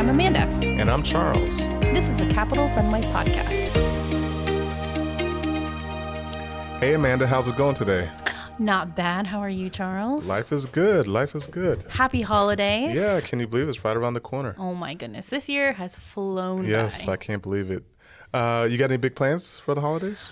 I'm Amanda. And I'm Charles. This is the Capital Runway Podcast. Hey, Amanda, how's it going today? Not bad. How are you, Charles? Life is good. Life is good. Happy holidays. Yeah, can you believe it's right around the corner? Oh my goodness. This year has flown by. Yes, I can't believe it. You got any big plans for the holidays?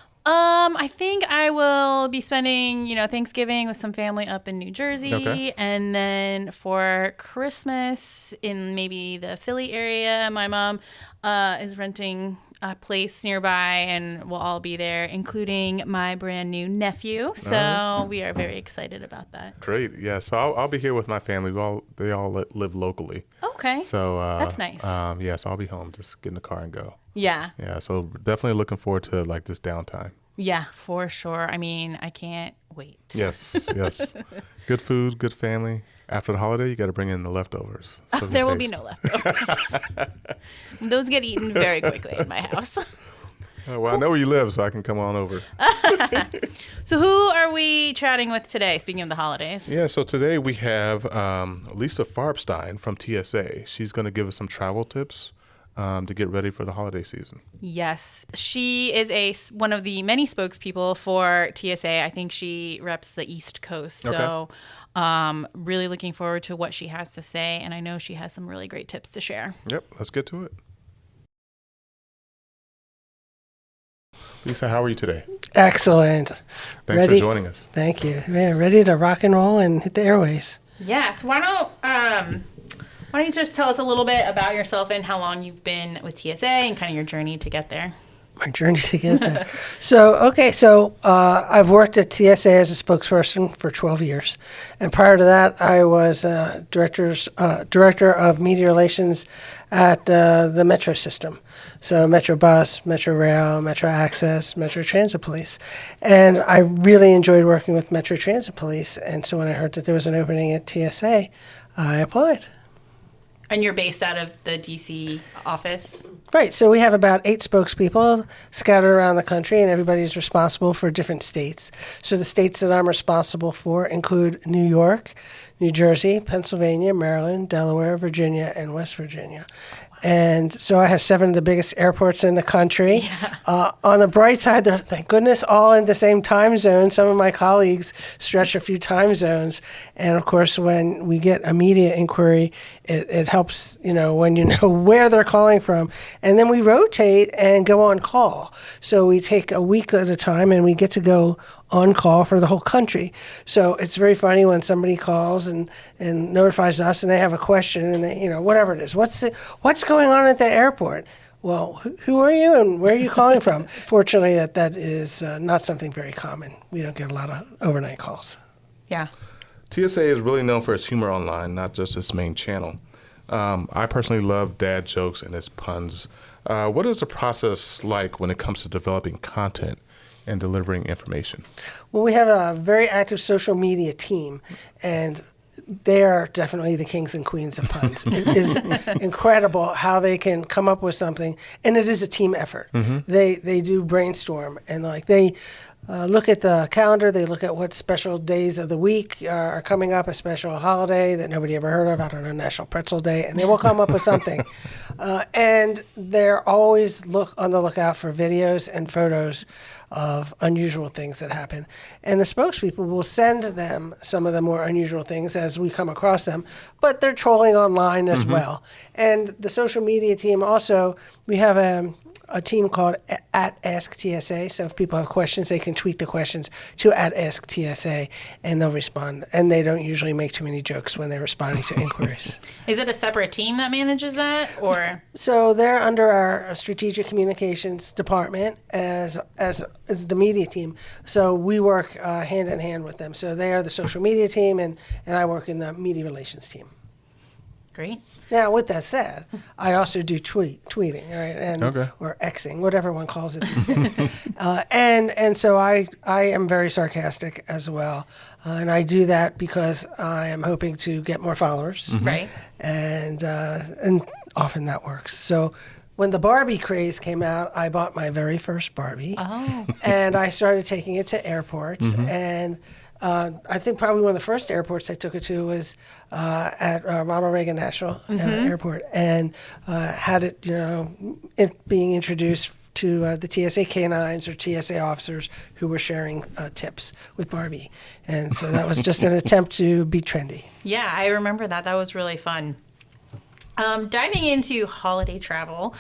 I think I will be spending, Thanksgiving with some family up in New Jersey. Okay. And then for Christmas in maybe the Philly area, my mom is renting a place nearby and we'll all be there, including my brand new nephew. So we are very excited about that. Great. Yeah, so I'll be here with my family. They all live locally. Okay. So that's nice. So I'll be home, just get in the car and go. Yeah. Yeah, so definitely looking forward to like this downtime. Yeah, for sure. I mean, I can't wait. Yes. Good food, good family. After the holiday, you got to bring in the leftovers. There will be no leftovers. Those get eaten very quickly in my house. Well, I know where you live, so I can come on over. So who are we chatting with today, speaking of the holidays? Yeah, so today we have Lisa Farbstein from TSA. She's going to give us some travel tips to get ready for the holiday season. Yes. She is one of the many spokespeople for TSA. I think she reps the East Coast. So really looking forward to what she has to say. And I know she has some really great tips to share. Yep, let's get to it. Lisa, how are you today? Excellent. Thanks for joining us. Thank you. Yeah, ready to rock and roll and hit the airways. Yes. Why don't you just tell us a little bit about yourself and how long you've been with TSA and kind of your journey to get there? My journey to get there. So I've worked at TSA as a spokesperson for 12 years. And prior to that, I was director of media relations at the Metro system. So Metro Bus, Metro Rail, Metro Access, Metro Transit Police. And I really enjoyed working with Metro Transit Police. And so when I heard that there was an opening at TSA, I applied. And you're based out of the DISI office? Right. So we have about 8 spokespeople scattered around the country, and everybody's responsible for different states. So the states that I'm responsible for include New York, New Jersey, Pennsylvania, Maryland, Delaware, Virginia, and West Virginia. And so I have 7 of the biggest airports in the country. Yeah. On the bright side, they're, thank goodness, all in the same time zone. Some of my colleagues stretch a few time zones. And, of course, when we get a media inquiry, it helps, when you know where they're calling from. And then we rotate and go on call. So we take a week at a time, and we get to go on call for the whole country. So it's very funny when somebody calls and notifies us and they have a question and they, whatever it is. What's going on at the airport? Well, who are you and where are you calling from? Fortunately, that is not something very common. We don't get a lot of overnight calls. Yeah. TSA is really known for its humor online, not just its main channel. I personally love dad jokes and its puns. What is the process like when it comes to developing content and delivering information? Well, we have a very active social media team, and they are definitely the kings and queens of puns. It is incredible how they can come up with something, and it is a team effort. Mm-hmm. They do brainstorm, and they look at the calendar. They look at what special days of the week are coming up, a special holiday that nobody ever heard of. I don't know, National Pretzel Day, and they will come up with something. And they're always on the lookout for videos and photos of unusual things that happen. And the spokespeople will send them some of the more unusual things as we come across them, but they're trolling online as well. And the social media team also, we have a team called @AskTSA. So if people have questions, they can tweet the questions to @AskTSA, and they'll respond. And they don't usually make too many jokes when they're responding to inquiries. Is it a separate team that manages that, or? So they're under our strategic communications department as the media team. So we work hand in hand with them. So they are the social media team, and I work in the media relations team. Great. Now, with that said, I also do tweeting, right, or Xing, whatever one calls it these days. And so I am very sarcastic as well, and I do that because I am hoping to get more followers, right? And often that works. So when the Barbie craze came out, I bought my very first Barbie, and I started taking it to airports, and I think probably one of the first airports I took her to was at Ronald Reagan National Airport, and had it, being introduced to the TSA canines or TSA officers who were sharing tips with Barbie. And so that was just an attempt to be trendy. Yeah, I remember that. That was really fun. Diving into holiday travel,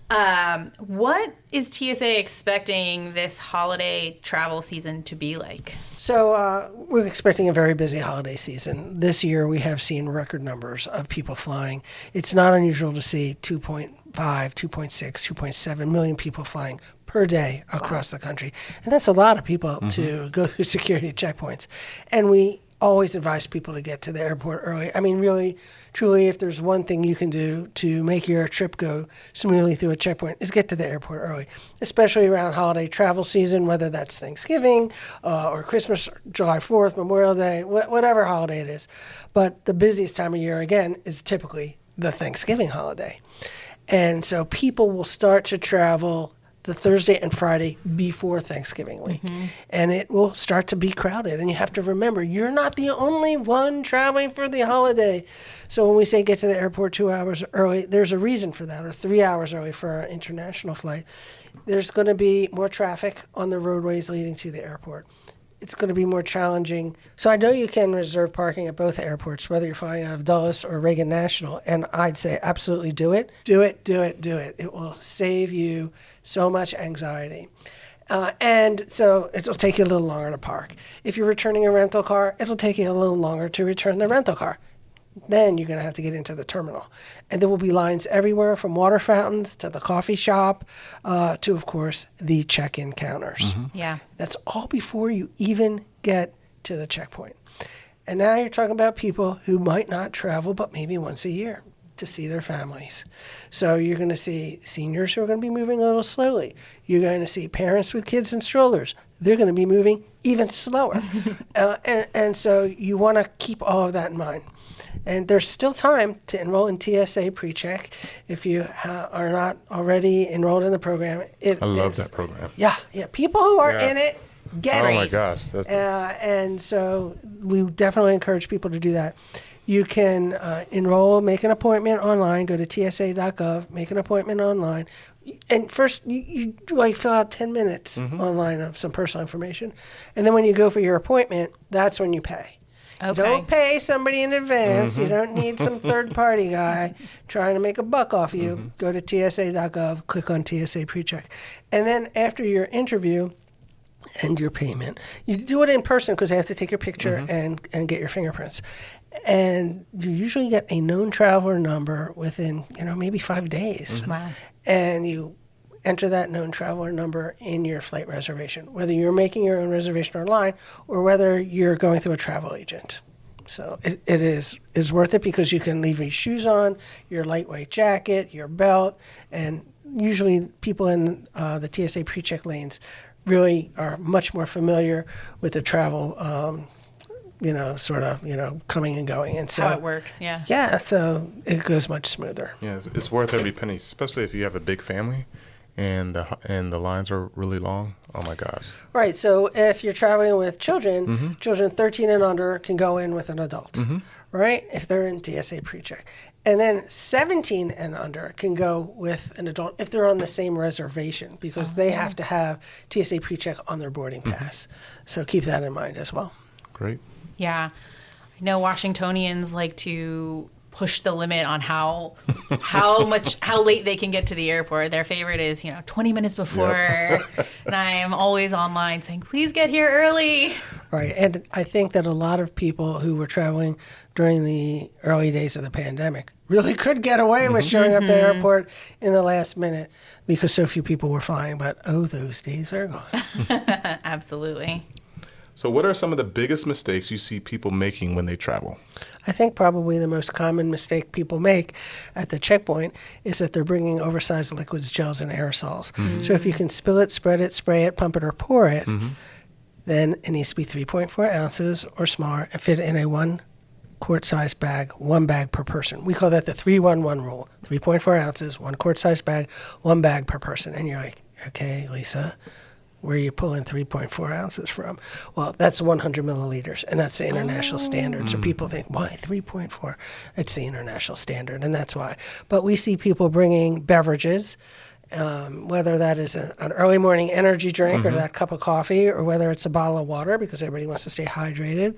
what is TSA expecting this holiday travel season to be like? So we're expecting a very busy holiday season. This year we have seen record numbers of people flying. It's not unusual to see 2.5, 2.6, 2.7 million people flying per day across the country. And that's a lot of people to go through security checkpoints. And we always advise people to get to the airport early. I mean, really, truly, if there's one thing you can do to make your trip go smoothly through a checkpoint is get to the airport early, especially around holiday travel season, whether that's Thanksgiving or Christmas, July 4th, Memorial Day, whatever holiday it is. But the busiest time of year, again, is typically the Thanksgiving holiday. And so people will start to travel the Thursday and Friday before Thanksgiving week. And it will start to be crowded. And you have to remember, you're not the only one traveling for the holiday. So when we say get to the airport 2 hours early, there's a reason for that, or 3 hours early for our international flight. There's going to be more traffic on the roadways leading to the airport. It's going to be more challenging. So I know you can reserve parking at both airports, whether you're flying out of Dulles or Reagan National, and I'd say absolutely do it. Do it, do it, do it. It will save you so much anxiety. And so it'll take you a little longer to park. If you're returning a rental car, it'll take you a little longer to return the rental car. Then you're going to have to get into the terminal. And there will be lines everywhere, from water fountains to the coffee shop to, of course, the check-in counters. Yeah. That's all before you even get to the checkpoint. And now you're talking about people who might not travel but maybe once a year to see their families. So you're going to see seniors who are going to be moving a little slowly. You're going to see parents with kids in strollers. They're going to be moving even slower. And so you want to keep all of that in mind. And there's still time to enroll in TSA PreCheck if you are not already enrolled in the program. I love that program. Yeah. People who are in it, get it. Oh, my gosh. And so we definitely encourage people to do that. You can enroll, make an appointment online, go to tsa.gov, make an appointment online. And first, you like fill out 10 minutes online of some personal information. And then when you go for your appointment, that's when you pay. Okay. Don't pay somebody in advance. You don't need some third-party guy trying to make a buck off you. Go to tsa.gov, click on TSA PreCheck. And then after your interview and your payment, you do it in person because they have to take your picture and get your fingerprints. And you usually get a known traveler number within, maybe 5 days. Wow. And you enter that known traveler number in your flight reservation, whether you're making your own reservation online or whether you're going through a travel agent. So it is worth it because you can leave your shoes on, your lightweight jacket, your belt, and usually people in the TSA PreCheck lanes really are much more familiar with the travel coming and going. And so how it works, yeah. Yeah, so it goes much smoother. Yeah, it's worth every penny, especially if you have a big family and the lines are really long. Oh, my gosh. Right, so if you're traveling with children, children 13 and under can go in with an adult, right, if they're in TSA PreCheck. And then 17 and under can go with an adult if they're on the same reservation because they have to have TSA PreCheck on their boarding pass. So keep that in mind as well. Great. Yeah. I know Washingtonians like to push the limit on how late they can get to the airport. Their favorite is, 20 minutes before. And I am always online saying, please get here early. Right. And I think that a lot of people who were traveling during the early days of the pandemic really could get away with showing up at the airport in the last minute because so few people were flying. But, those days are gone. Absolutely. So what are some of the biggest mistakes you see people making when they travel? I think probably the most common mistake people make at the checkpoint is that they're bringing oversized liquids, gels, and aerosols. So if you can spill it, spread it, spray it, pump it, or pour it, then it needs to be 3.4 ounces or smaller and fit in a 1 quart-sized bag, 1 bag per person. We call that the 3-1-1 rule. 3.4 ounces, 1 quart-sized bag, 1 bag per person. And you're like, okay, Lisa, Where you pull in 3.4 ounces from. Well, that's 100 milliliters, and that's the international standard. So people think, why 3.4? It's the international standard, and that's why. But we see people bringing beverages, whether that is an early morning energy drink or that cup of coffee, or whether it's a bottle of water because everybody wants to stay hydrated.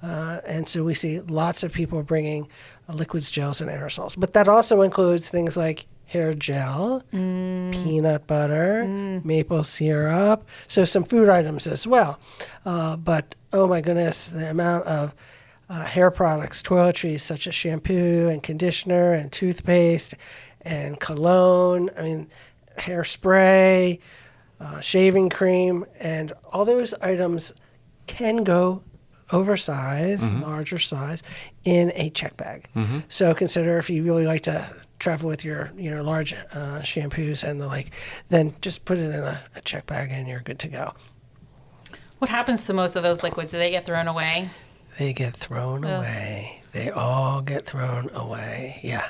And so we see lots of people bringing liquids, gels, and aerosols. But that also includes things like hair gel, peanut butter, maple syrup, so some food items as well. But, oh my goodness, the amount of hair products, toiletries such as shampoo and conditioner and toothpaste and cologne, I mean, hairspray, shaving cream, and all those items can go oversized, larger size, in a check bag. So consider if you really like to travel with your large shampoos and the like, then just put it in a check bag and you're good to go. What happens to most of those liquids? Do they get thrown away? They get thrown away. They all get thrown away. Yeah.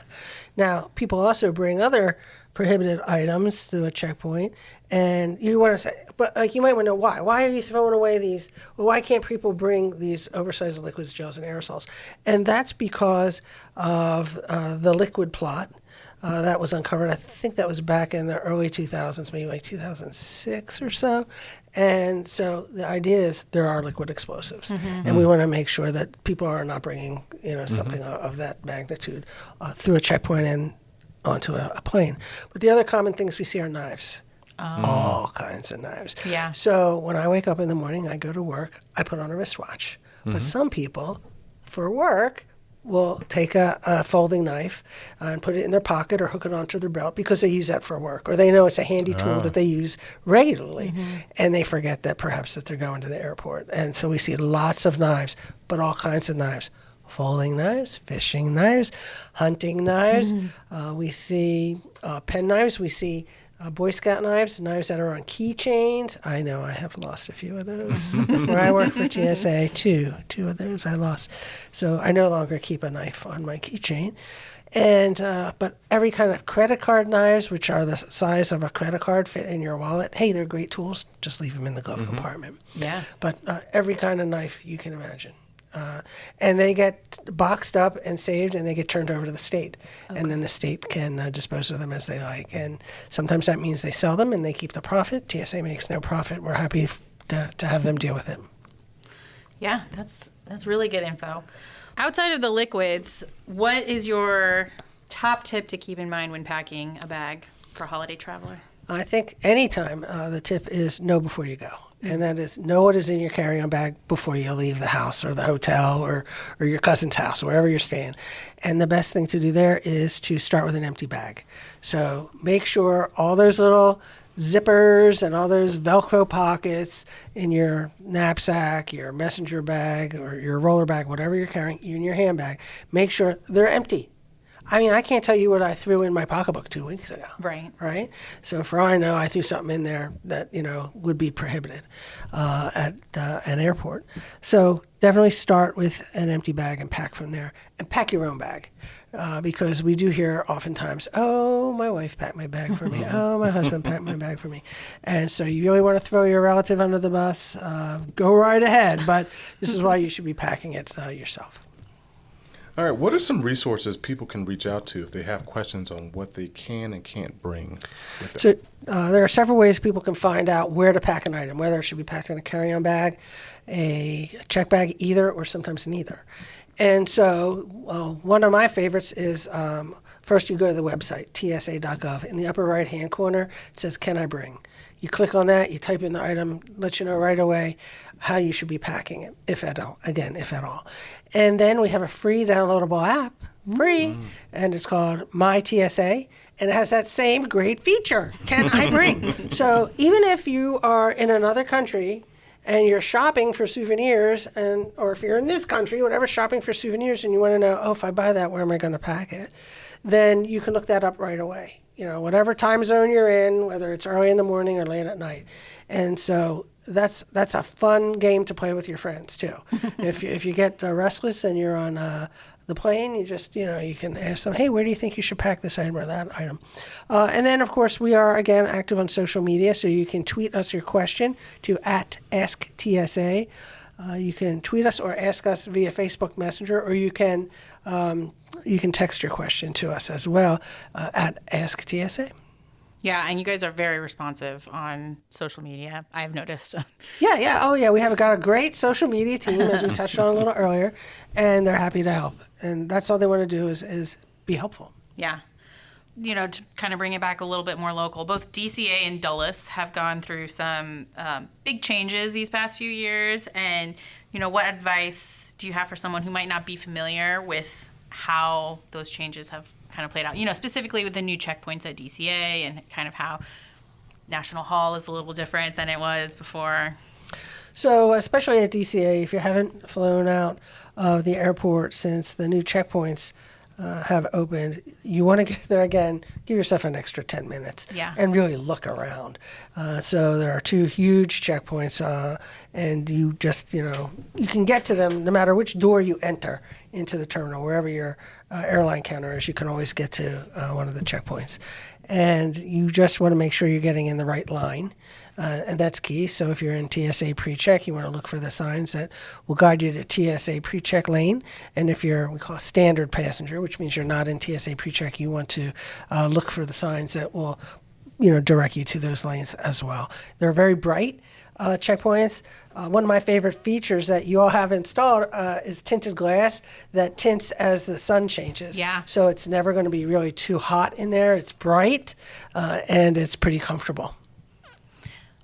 Now, people also bring other prohibited items to a checkpoint, and you want to say, but like you might want to know why. Why are you throwing away these? Well, why can't people bring these oversized liquids, gels, and aerosols? And that's because of the liquid plot. That was uncovered. I think that was back in the early 2000s, maybe like 2006 or so. And so the idea is there are liquid explosives, and we want to make sure that people are not bringing something of that magnitude through a checkpoint and onto a plane. But the other common things we see are knives. All kinds of knives. Yeah. So when I wake up in the morning, I go to work, I put on a wristwatch. But some people, for work, will take a folding knife and put it in their pocket or hook it onto their belt because they use that for work, or they know it's a handy tool that they use regularly, and they forget that perhaps that they're going to the airport. And so we see lots of knives, but all kinds of knives. Folding knives, fishing knives, hunting knives. We see pen knives. We see Boy Scout knives that are on keychains. I know I have lost a few of those. Before I worked for TSA, two of those I lost. So I no longer keep a knife on my keychain. And but every kind of credit card knives, which are the size of a credit card, fit in your wallet. Hey, they're great tools. Just leave them in the glove compartment. Yeah. But every kind of knife you can imagine. And they get boxed up and saved, and they get turned over to the state. And then the state can dispose of them as they like. And sometimes that means they sell them and they keep the profit. TSA makes no profit. We're happy to have them deal with it. Yeah, that's really good info. Outside of the liquids, what is your top tip to keep in mind when packing a bag for a holiday traveler? I think anytime the tip is know before you go. And that is know what is in your carry-on bag before you leave the house or the hotel or your cousin's house, wherever you're staying. And the best thing to do there is to start with an empty bag. So make sure all those little zippers and all those Velcro pockets in your knapsack, your messenger bag, or your roller bag, whatever you're carrying, even your handbag, make sure they're empty. I mean, I can't tell you what I threw in my pocketbook 2 weeks ago. Right? So for all I know, I threw something in there that, would be prohibited at an airport. So definitely start with an empty bag and pack from there. And pack your own bag. Because we do hear oftentimes, oh, my wife packed my bag for me. Oh, my husband packed my bag for me. And so you really want to throw your relative under the bus, go right ahead. But this is why you should be packing it yourself. All right, what are some resources people can reach out to if they have questions on what they can and can't bring with them? So there are several ways people can find out where to pack an item, whether it should be packed in a carry-on bag, a check bag, either, or sometimes neither. And so one of my favorites is first you go to the website, tsa.gov. In the upper right-hand corner, it says, Can I Bring? You click on that, you type in the item, lets you know right away how you should be packing it, if at all. And then we have a free downloadable app, and it's called My TSA, and it has that same great feature, Can I Bring? So even if you are in another country and you're shopping for souvenirs, or if you're in this country, whatever, shopping for souvenirs, and you want to know, if I buy that, where am I going to pack it? Then you can look that up right away. Whatever time zone you're in, whether it's early in the morning or late at night. And so that's a fun game to play with your friends too. If you get restless and you're on the plane, you just you can ask them, hey, where do you think you should pack this item or that item? And then of course we are again active on social media, so you can tweet us your question to @AskTSA. You can tweet us or ask us via Facebook Messenger, or you can text your question to us as well @AskTSA. Yeah, and you guys are very responsive on social media, I've noticed. Yeah. Oh, yeah. We have got a great social media team, as we touched on a little earlier, and they're happy to help. And that's all they want to do is be helpful. Yeah. To kind of bring it back a little bit more local, both DCA and Dulles have gone through some big changes these past few years. And, what advice do you have for someone who might not be familiar with how those changes have kind of played out? Specifically with the new checkpoints at DCA and kind of how National Hall is a little different than it was before. So especially at DCA, if you haven't flown out of the airport since the new checkpoints have opened, you want to get there again, give yourself an extra 10 minutes and really look around. So there are 2 huge checkpoints, and you just, you can get to them no matter which door you enter into the terminal. Wherever your airline counter is, you can always get to one of the checkpoints. And you just want to make sure you're getting in the right line. And that's key. So if you're in TSA pre-check, you want to look for the signs that will guide you to TSA pre-check lane. And if you're, we call a standard passenger, which means you're not in TSA pre-check, you want to look for the signs that will, direct you to those lanes as well. They're very bright checkpoints. One of my favorite features that you all have installed is tinted glass that tints as the sun changes. Yeah. So it's never going to be really too hot in there. It's bright and it's pretty comfortable.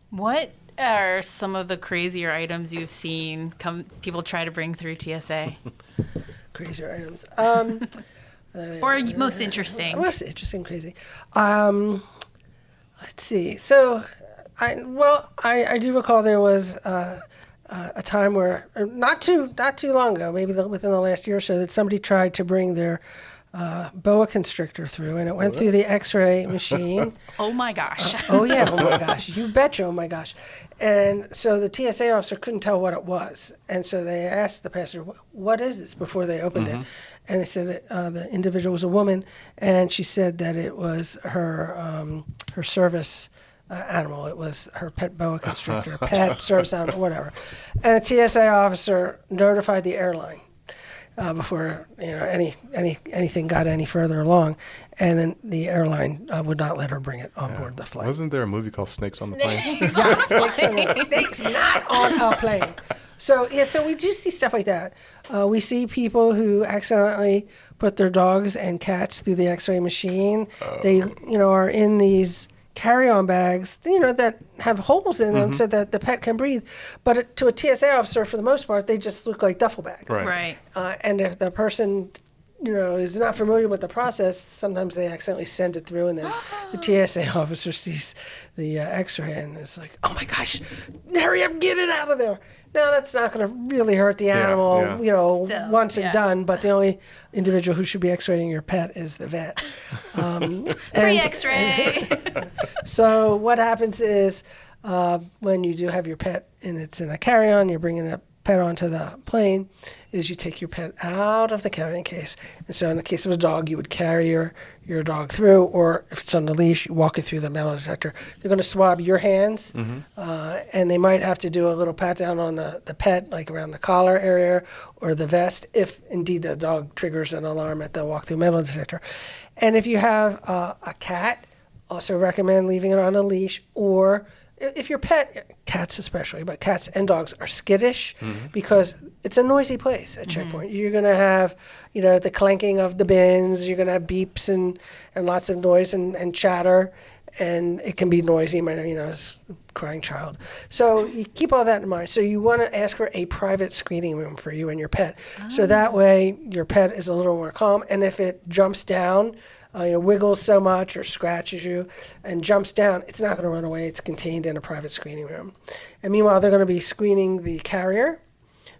What are some of the crazier items you've seen people try to bring through TSA? Crazier items. Or most interesting? Most interesting, crazy. Let's see. So, I do recall there was a time where not too long ago, maybe within the last year or so, that somebody tried to bring their boa constrictor through, and it went through the X-ray machine. Oh my gosh! Oh my gosh! You betcha! Oh my gosh! And so the TSA officer couldn't tell what it was, and so they asked the passenger, "What is this?" before they opened it, and they said the individual was a woman, and she said that it was her service animal. It was her pet boa constrictor, pet service animal, whatever. And the TSA officer notified the airline before anything got any further along, and then the airline would not let her bring it on board the flight. Wasn't there a movie called Snakes on the Plane? Snakes not on a plane. So we do see stuff like that. We see people who accidentally put their dogs and cats through the X-ray machine. They are in these carry-on bags, that have holes in them so that the pet can breathe. But to a TSA officer, for the most part, they just look like duffel bags. Right. And if the person, is not familiar with the process, sometimes they accidentally send it through, and then the TSA officer sees the X-ray and is like, "Oh my gosh, hurry up, get it out of there!" Now that's not going to really hurt the animal, Still, once and done. But the only individual who should be X-raying your pet is the vet. Free X-ray. So what happens is when you do have your pet and it's in a carry-on, you're bringing that pet onto the plane, is you take your pet out of the carrying case. And so in the case of a dog, you would carry your dog through, or if it's on the leash, you walk it through the metal detector. They're going to swab your hands, and they might have to do a little pat down on the pet, like around the collar area or the vest, if indeed the dog triggers an alarm at the walk-through metal detector. And if you have a cat, also recommend leaving it on a leash, or if your pet, cats especially, but cats and dogs are skittish because it's a noisy place at checkpoint. You're going to have, the clanking of the bins. You're going to have beeps and lots of noise and chatter, and it can be noisy. It's a crying child. So you keep all that in mind. So you want to ask for a private screening room for you and your pet. So that way your pet is a little more calm, and if it jumps down, wiggles so much or scratches you and jumps down, it's not going to run away. It's contained in a private screening room. And meanwhile, they're going to be screening the carrier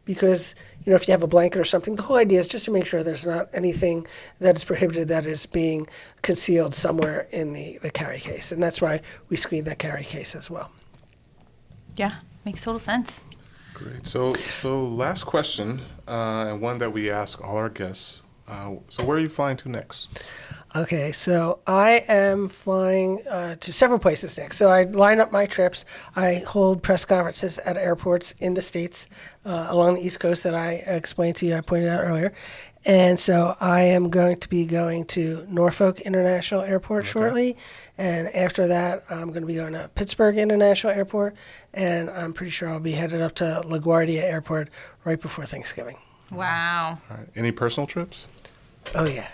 because, if you have a blanket or something, the whole idea is just to make sure there's not anything that is prohibited that is being concealed somewhere in the carry case. And that's why we screen that carry case as well. Yeah. Makes total sense. Great. So last question, and one that we ask all our guests. So where are you flying to next? Okay, so I am flying to several places next. So I line up my trips. I hold press conferences at airports in the States along the East Coast that I explained to you, I pointed out earlier. And so I am going to be going to Norfolk International Airport shortly. And after that, I'm going to be going to Pittsburgh International Airport. And I'm pretty sure I'll be headed up to LaGuardia Airport right before Thanksgiving. Wow. All right. Any personal trips? Oh, yeah.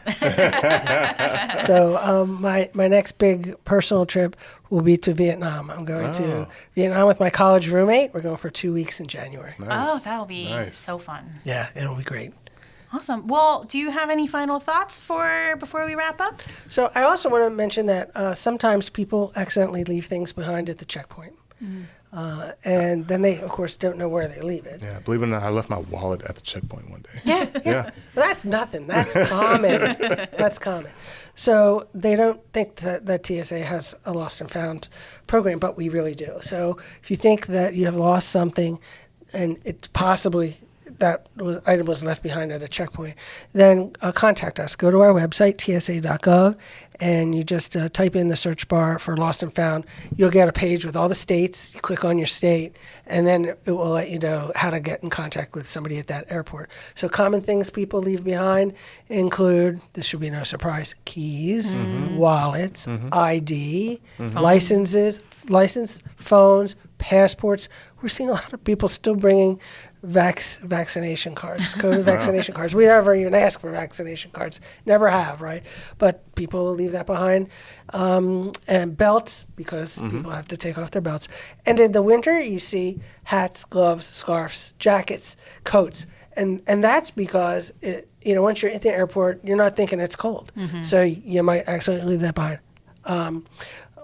So my next big personal trip will be to Vietnam. I'm going to Vietnam with my college roommate. We're going for 2 weeks in January. Nice. Oh, that'll be so fun. Yeah, it'll be great. Awesome. Well, do you have any final thoughts before we wrap up? So I also want to mention that sometimes people accidentally leave things behind at the checkpoint. And then they, of course, don't know where they leave it. Yeah, believe it or not, I left my wallet at the checkpoint one day. Yeah. Yeah. That's nothing. That's common. That's common. So they don't think that TSA has a lost and found program, but we really do. So if you think that you have lost something and it's possibly item was left behind at a checkpoint, then contact us. Go to our website, tsa.gov, and you just type in the search bar for lost and found. You'll get a page with all the states. You click on your state, and then it will let you know how to get in contact with somebody at that airport. So common things people leave behind include, this should be no surprise, keys, wallets, ID, license, phones, passports. We're seeing a lot of people still bringing vaccination cards, COVID vaccination cards. We never even ask for vaccination cards. Never have, right? But people will leave that behind. And belts, because people have to take off their belts. And in the winter, you see hats, gloves, scarves, jackets, coats. And that's because, once you're at the airport, you're not thinking it's cold. So you might accidentally leave that behind.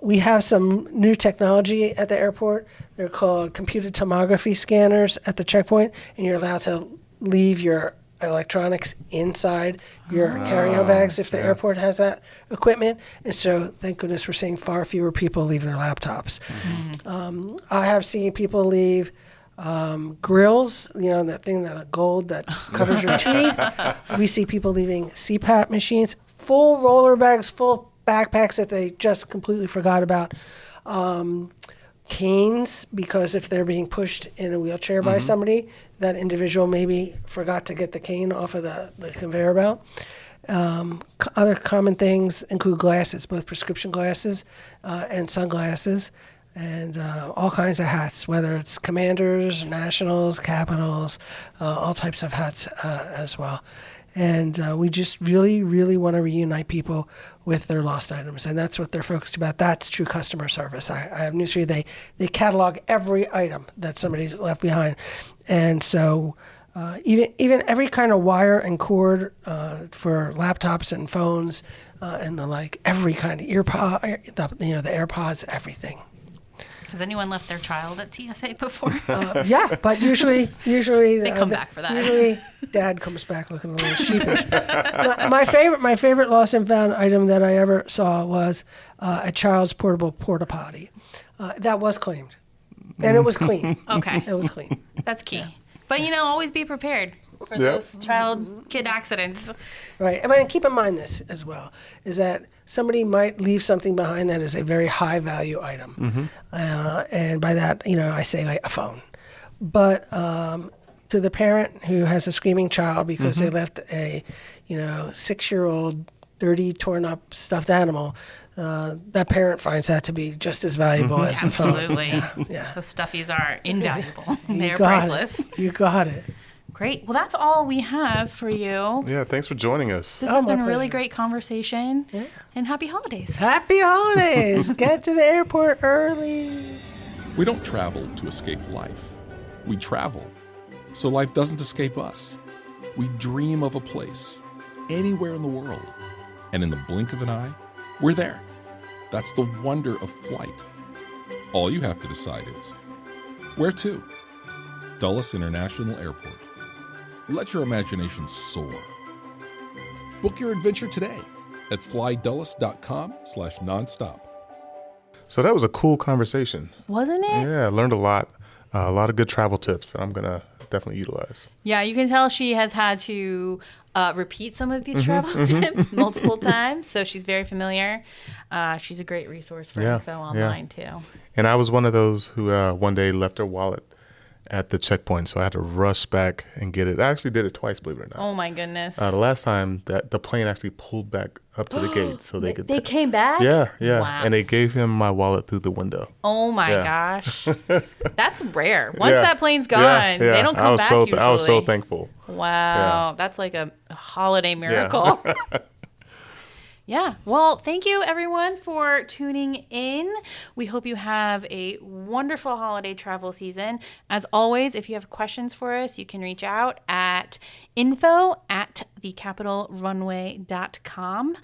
We have some new technology at the airport. They're called computed tomography scanners at the checkpoint, and you're allowed to leave your electronics inside your carry-on bags if the airport has that equipment. And so, thank goodness, we're seeing far fewer people leave their laptops. I have seen people leave grills, that thing, that gold that covers your teeth. We see people leaving CPAP machines, full roller bags, full backpacks that they just completely forgot about. Canes, because if they're being pushed in a wheelchair by somebody, that individual maybe forgot to get the cane off of the conveyor belt. Other common things include glasses, both prescription glasses and sunglasses, and all kinds of hats, whether it's Commanders, Nationals, Capitals, all types of hats as well. And we just really, really want to reunite people with their lost items. And that's what they're focused about. That's true customer service. I have news for you. They catalog every item that somebody's left behind. And so even every kind of wire and cord for laptops and phones and the like, every kind of earpod, the AirPods, everything. Has anyone left their child at TSA before? Yeah, but usually they come back for that. Usually, Dad comes back looking a little sheepish. My favorite lost and found item that I ever saw was a child's portable porta potty. That was claimed, and it was clean. Okay, it was clean. That's key. But always be prepared for those kid accidents. Right. I mean, keep in mind this as well, is that somebody might leave something behind that is a very high value item. And by that, I say like a phone. But to the parent who has a screaming child because they left a, 6-year-old, dirty, torn up stuffed animal, that parent finds that to be just as valuable as the phone. Absolutely. Yeah. Those stuffies are invaluable. They're got priceless. You got it. Great. Well, that's all we have for you. Yeah, thanks for joining us. This has been a really great conversation. Yeah. And happy holidays. Happy holidays. Get to the airport early. We don't travel to escape life. We travel so life doesn't escape us. We dream of a place anywhere in the world. And in the blink of an eye, we're there. That's the wonder of flight. All you have to decide is, where to? Dulles International Airport. Let your imagination soar. Book your adventure today at flydulles.com/nonstop. So that was a cool conversation. Wasn't it? Yeah, I learned a lot A lot of good travel tips that I'm going to definitely utilize. Yeah, you can tell she has had to repeat some of these travel tips multiple times, so she's very familiar. She's a great resource for info online, too. And I was one of those who one day left her wallet at the checkpoint, so I had to rush back and get it. I actually did it twice, believe it or not. Oh, my goodness. The last time, that the plane actually pulled back up to the gate so they could... They came back? Yeah. Wow. And they gave him my wallet through the window. Oh, my gosh. That's rare. Once that plane's gone, they don't come back usually. I was so thankful. Wow. That's like a holiday miracle. Yeah. Well, thank you, everyone, for tuning in. We hope you have a wonderful holiday travel season. As always, if you have questions for us, you can reach out at info@thecapitalrunway.com.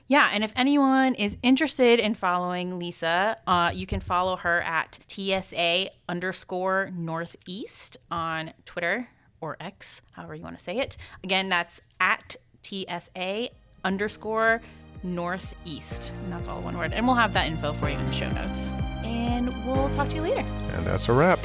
Yeah, and if anyone is interested in following Lisa, you can follow her at TSA_Northeast on Twitter or X, however you want to say it. Again, that's at TSA_Northeast. And that's all one word. And we'll have that info for you in the show notes. And we'll talk to you later. And that's a wrap.